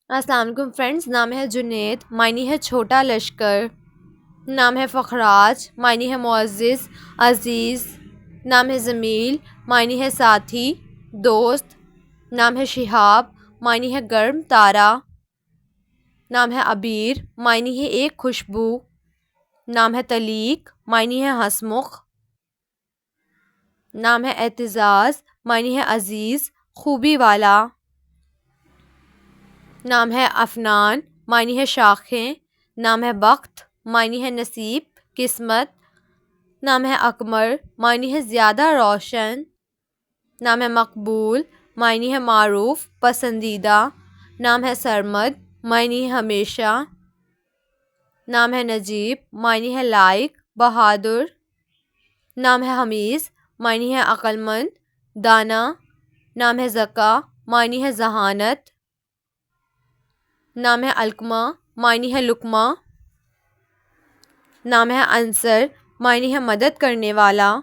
السلام علیکم فرینڈز، نام ہے جنید، معنی ہے چھوٹا لشکر۔ نام ہے فخراج، معنی ہے معزز عزیز۔ نام ہے زمیل، معنی ہے ساتھی دوست۔ نام ہے شہاب، معنی ہے گرم تارا۔ نام ہے عبیر، معنی ہے ایک خوشبو۔ نام ہے طلیق، معنی ہے ہنسمکھ۔ نام ہے اعتزاز، معنی ہے عزیز خوبی والا۔ نام ہے افنان، معنی ہے شاخیں۔ نام ہے بخت، معنی ہے نصیب قسمت۔ نام ہے اقمر، معنی ہے زیادہ روشن۔ نام ہے مقبول، معنی ہے معروف پسندیدہ۔ نام ہے سرمد، معنی ہے ہمیشہ۔ نام ہے نجیب، معنی ہے لائق بہادر۔ نام ہے حمیز، معنی ہے عقل مند دانا۔ نام ہے ذکا، معنی ہے ذہانت۔ نام ہے علقمہ، معنی ہے لقمہ۔ نام ہے انصر، معنی ہے مدد کرنے والا۔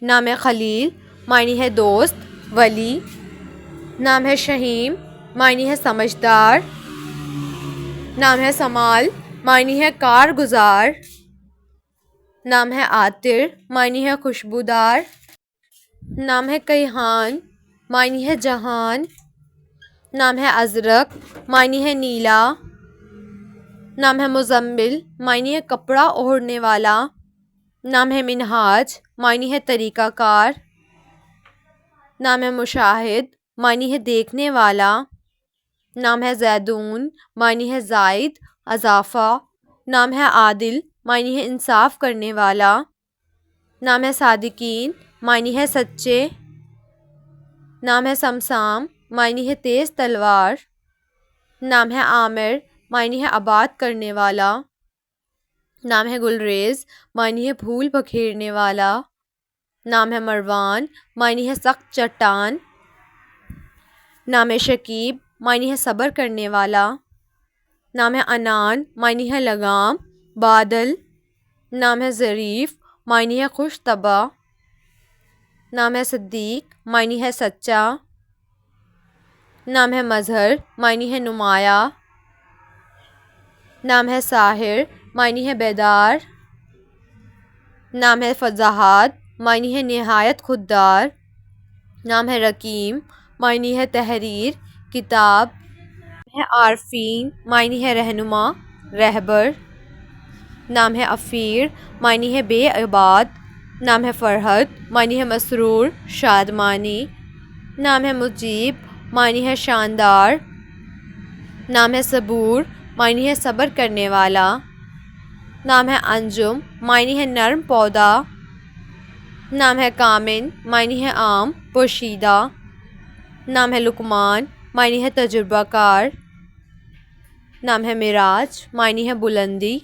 نام ہے خلیل، معنی ہے دوست ولی۔ نام ہے شہیم، معنی ہے سمجھدار۔ نام ہے سمال، معنی ہے کارگزار۔ نام ہے عاطر، معنی ہے خوشبودار۔ نام ہے کیہان، معنی ہے جہان۔ نام ہے ازرق، معنی ہے نیلا۔ نام ہے مزمل، معنی ہے کپڑا اوڑھنے والا۔ نام ہے منہاج، معنی ہے طریقہ کار۔ نام ہے مشاہد، معنی ہے دیکھنے والا۔ نام ہے زیدون، معنی ہے زائد اضافہ۔ نام ہے عادل، معنی ہے انصاف کرنے والا۔ نام ہے صادقین، معنی ہے سچے۔ نام ہے سمسام، معنی ہے تیز تلوار۔ نام ہے عامر، معنی ہے آباد کرنے والا۔ نام ہے گلریز، معنی ہے پھول بکھیرنے والا۔ نام ہے مروان، معنی ہے سخت چٹان۔ نام ہے شکیب، معنی ہے صبر کرنے والا۔ نام ہے عنان، معنی ہے لگام بادل۔ نام ہے ظریف، معنی ہے خوش طبع۔ نام ہے صدیق، معنی ہے سچا۔ نام ہے مظہر، معنی ہے نمایاں۔ نام ہے ساحر، معنی ہے بیدار۔ نام ہے فضاحت، معنی ہے نہایت خوددار۔ نام ہے رقیم، معنی ہے تحریر کتاب۔ نام ہے عارفین، معنی ہے رہنما رہبر۔ نام ہے عفیر، معنی ہے بے عباد۔ نام ہے فرحت، معنی ہے مسرور شادمانی۔ نام ہے مجیب، معنی ہے شاندار۔ نام ہے صبور، معنی ہے صبر کرنے والا۔ نام ہے انجم، معنی ہے نرم پودا۔ نام ہے کامن، معنی ہے عام پوشیدہ۔ نام ہے لقمان، معنی ہے تجربہ کار۔ نام ہے معراج، معنی ہے بلندی۔